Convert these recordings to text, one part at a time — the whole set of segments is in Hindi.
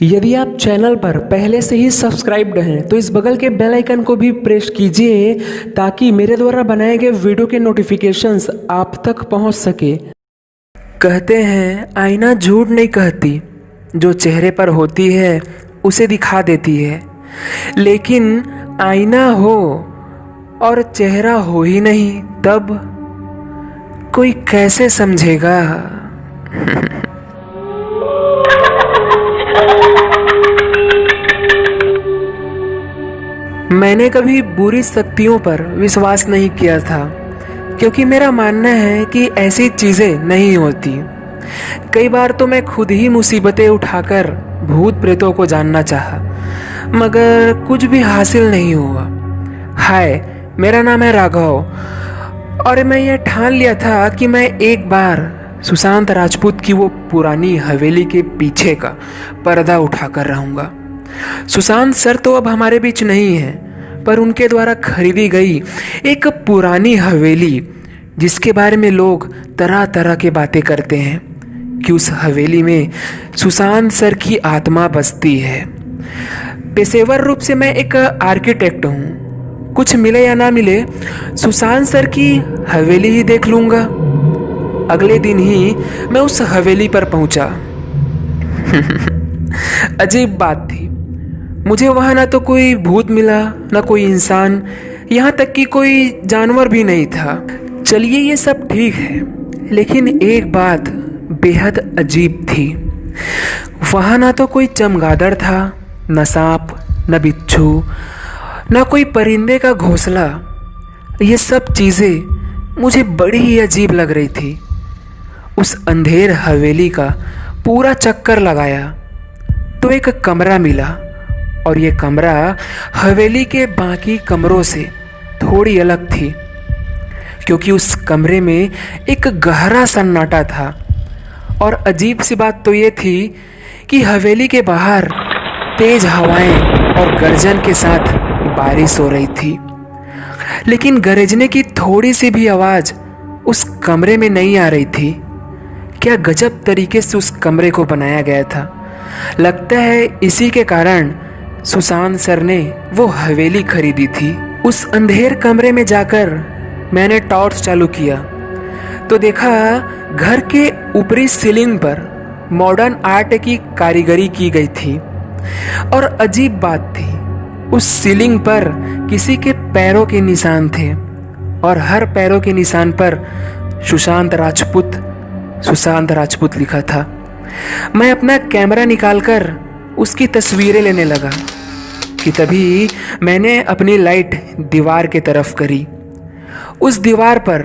यदि आप चैनल पर पहले से ही सब्सक्राइब्ड हैं तो इस बगल के बेल आइकन को भी प्रेस कीजिए ताकि मेरे द्वारा बनाए गए वीडियो के नोटिफिकेशंस आप तक पहुंच सके। कहते हैं आईना झूठ नहीं कहती, जो चेहरे पर होती है उसे दिखा देती है, लेकिन आईना हो और चेहरा हो ही नहीं तब कोई कैसे समझेगा। मैंने कभी बुरी शक्तियों पर विश्वास नहीं किया था, क्योंकि मेरा मानना है कि ऐसी चीज़ें नहीं होती। कई बार तो मैं खुद ही मुसीबतें उठाकर भूत प्रेतों को जानना चाहा, मगर कुछ भी हासिल नहीं हुआ। हाय, मेरा नाम है राघव और मैं ये ठान लिया था कि मैं एक बार सुशांत राजपूत की वो पुरानी हवेली के पीछे का पर्दा उठाकर रहूँगा। सुशांत सर तो अब हमारे बीच नहीं है, पर उनके द्वारा खरीदी गई एक पुरानी हवेली, जिसके बारे में लोग तरह तरह के बातें करते हैं कि उस हवेली में सुशांत सर की आत्मा बसती है। पेशेवर रूप से मैं एक आर्किटेक्ट हूँ। कुछ मिले या ना मिले, सुशांत सर की हवेली ही देख लूँगा। अगले दिन ही मैं उस हवेली पर पहुँचा। अजीब बात थी, मुझे वहाँ ना तो कोई भूत मिला, ना कोई इंसान, यहाँ तक कि कोई जानवर भी नहीं था। चलिए ये सब ठीक है, लेकिन एक बात बेहद अजीब थी। वहाँ ना तो कोई चमगादड़ था, न सांप, न बिच्छू, न कोई परिंदे का घोंसला। ये सब चीज़ें मुझे बड़ी ही अजीब लग रही थी। उस अंधेर हवेली का पूरा चक्कर लगाया तो एक कमरा मिला, और ये कमरा हवेली के बाकी कमरों से थोड़ी अलग थी, क्योंकि उस कमरे में एक गहरा सन्नाटा था। और अजीब सी बात तो ये थी कि हवेली के बाहर तेज हवाएं और गर्जन के साथ बारिश हो रही थी, लेकिन गरजने की थोड़ी सी भी आवाज़ उस कमरे में नहीं आ रही थी। क्या गजब तरीके से उस कमरे को बनाया गया था। लगता है इसी के कारण सुशांत सर ने वो हवेली खरीदी थी। उस अंधेर कमरे में जाकर मैंने टॉर्च चालू किया तो देखा घर के ऊपरी सीलिंग पर मॉडर्न आर्ट की कारीगरी की गई थी। और अजीब बात थी, उस सीलिंग पर किसी के पैरों के निशान थे, और हर पैरों के निशान पर सुशांत राजपूत लिखा था। मैं अपना कैमरा निकालकर उसकी तस्वीरें लेने लगा कि तभी मैंने अपनी लाइट दीवार के तरफ करी। उस दीवार पर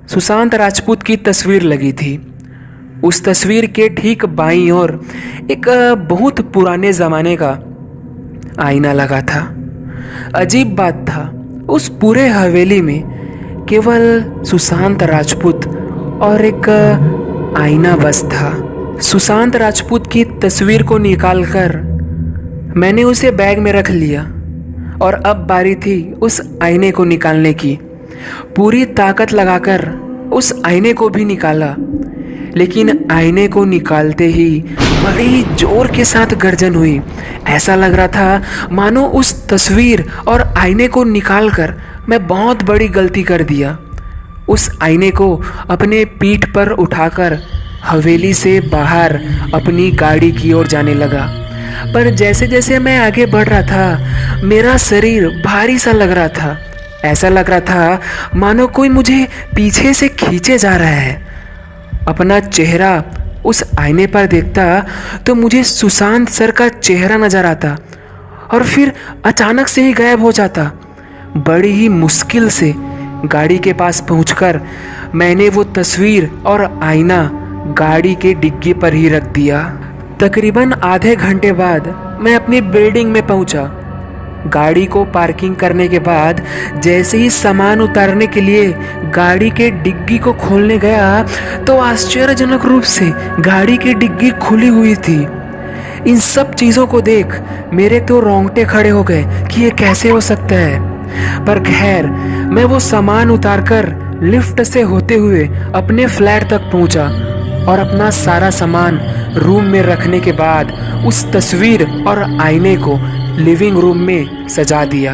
सुशांत राजपूत की तस्वीर लगी थी। उस तस्वीर के ठीक बाईं ओर एक बहुत पुराने ज़माने का आईना लगा था। अजीब बात था, उस पूरे हवेली में केवल सुशांत राजपूत और एक आईना बस था। सुशांत राजपूत की तस्वीर को निकालकर मैंने उसे बैग में रख लिया, और अब बारी थी उस आईने को निकालने की। पूरी ताकत लगाकर उस आईने को भी निकाला, लेकिन आईने को निकालते ही बड़ी जोर के साथ गर्जन हुई। ऐसा लग रहा था मानो उस तस्वीर और आईने को निकालकर मैं बहुत बड़ी गलती कर दिया। उस आईने को अपने पीठ पर उठाकर हवेली से बाहर अपनी गाड़ी की ओर जाने लगा, पर जैसे जैसे मैं आगे बढ़ रहा था मेरा शरीर भारी सा लग रहा था। ऐसा लग रहा था मानो कोई मुझे पीछे से खींचे जा रहा है। अपना चेहरा उस आईने पर देखता तो मुझे सुशांत सर का चेहरा नजर आता, और फिर अचानक से ही गायब हो जाता। बड़ी ही मुश्किल से गाड़ी के पास पहुंचकर मैंने वो तस्वीर और आईना गाड़ी के डिग्गी पर ही रख दिया। तकरीबन आधे घंटे बाद मैं अपनी बिल्डिंग में पहुंचा। गाड़ी को पार्किंग करने के बाद जैसे ही सामान उतारने के लिए गाड़ी के डिग्गी को खोलने गया तो आश्चर्यजनक रूप से गाड़ी की डिग्गी खुली हुई थी। इन सब चीज़ों को देख मेरे तो रोंगटे खड़े हो गए कि ये कैसे हो सकता है। पर खैर, मैं वो सामान उतारकर लिफ्ट से होते हुए अपने फ्लैट तक पहुंचा, और अपना सारा सामान रूम में रखने के बाद उस तस्वीर और आईने को लिविंग रूम में सजा दिया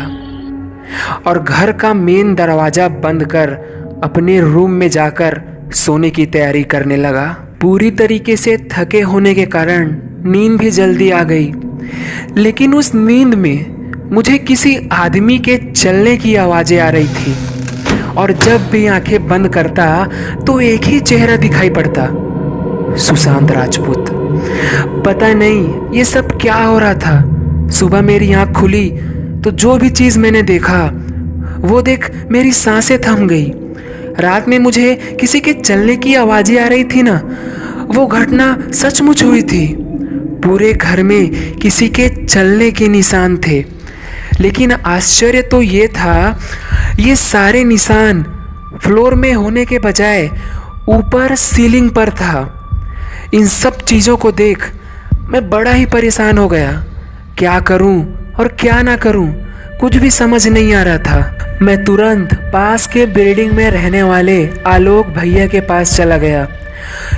और घर का मेन दरवाज़ा बंद कर अपने रूम में जाकर सोने की तैयारी करने लगा। पूरी तरीके से थके होने के कारण नींद भी जल्दी आ गई, लेकिन उस नींद में मुझे किसी आदमी के चलने की आवाज़ें आ रही थी और जब भी आंखें बंद करता तो एक ही चेहरा दिखाई पड़ता, सुशांत राजपूत। पता नहीं ये सब क्या हो रहा था। सुबह मेरी आंख खुली तो जो भी चीज़ मैंने देखा वो देख मेरी सांसें थम गई। रात में मुझे किसी के चलने की आवाज़ें आ रही थी ना, वो घटना सचमुच हुई थी। पूरे घर में किसी के चलने के निशान थे, लेकिन आश्चर्य तो ये था, ये सारे निशान फ्लोर में होने के बजाय ऊपर सीलिंग पर था। इन सब चीज़ों को देख मैं बड़ा ही परेशान हो गया। क्या करूं और क्या ना करूं, कुछ भी समझ नहीं आ रहा था। मैं तुरंत पास के बिल्डिंग में रहने वाले आलोक भैया के पास चला गया,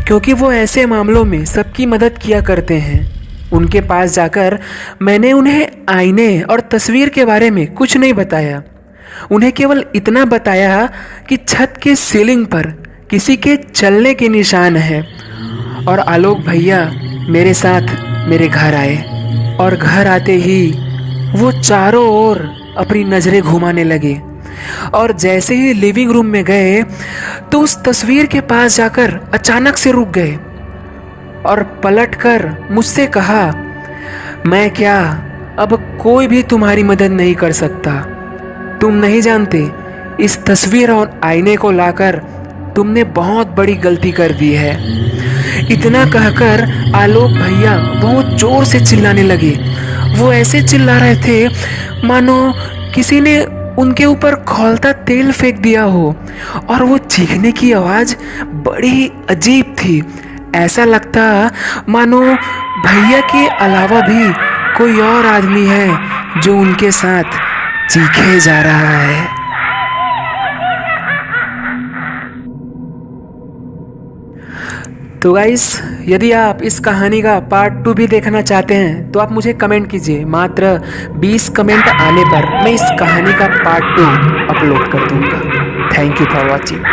क्योंकि वो ऐसे मामलों में सबकी मदद किया करते हैं। उनके पास जाकर मैंने उन्हें आईने और तस्वीर के बारे में कुछ नहीं बताया। उन्हें केवल इतना बताया कि छत के सीलिंग पर किसी के चलने के निशान हैं। और आलोक भैया मेरे साथ मेरे घर आए और घर आते ही वो चारों ओर अपनी नज़रें घुमाने लगे और जैसे ही लिविंग रूम में गए तो उस तस्वीर के पास जाकर अचानक से रुक गए और पलटकर मुझसे कहा, मैं क्या, अब कोई भी तुम्हारी मदद नहीं कर सकता। तुम नहीं जानते, इस तस्वीर और आईने को लाकर तुमने बहुत बड़ी गलती कर दी है। इतना कहकर आलोक भैया बहुत जोर से चिल्लाने लगे। वो ऐसे चिल्ला रहे थे मानो किसी ने उनके ऊपर खौलता तेल फेंक दिया हो, और वो चीखने की आवाज़ बड़ी अजीब थी। ऐसा लगता मानो भैया के अलावा भी कोई और आदमी है जो उनके साथ चीखे जा रहा है। तो गाइस, यदि आप इस कहानी का पार्ट 2 भी देखना चाहते हैं तो आप मुझे कमेंट कीजिए। मात्र 20 कमेंट आने पर मैं इस कहानी का पार्ट 2 अपलोड कर दूंगा। Thank you for watching.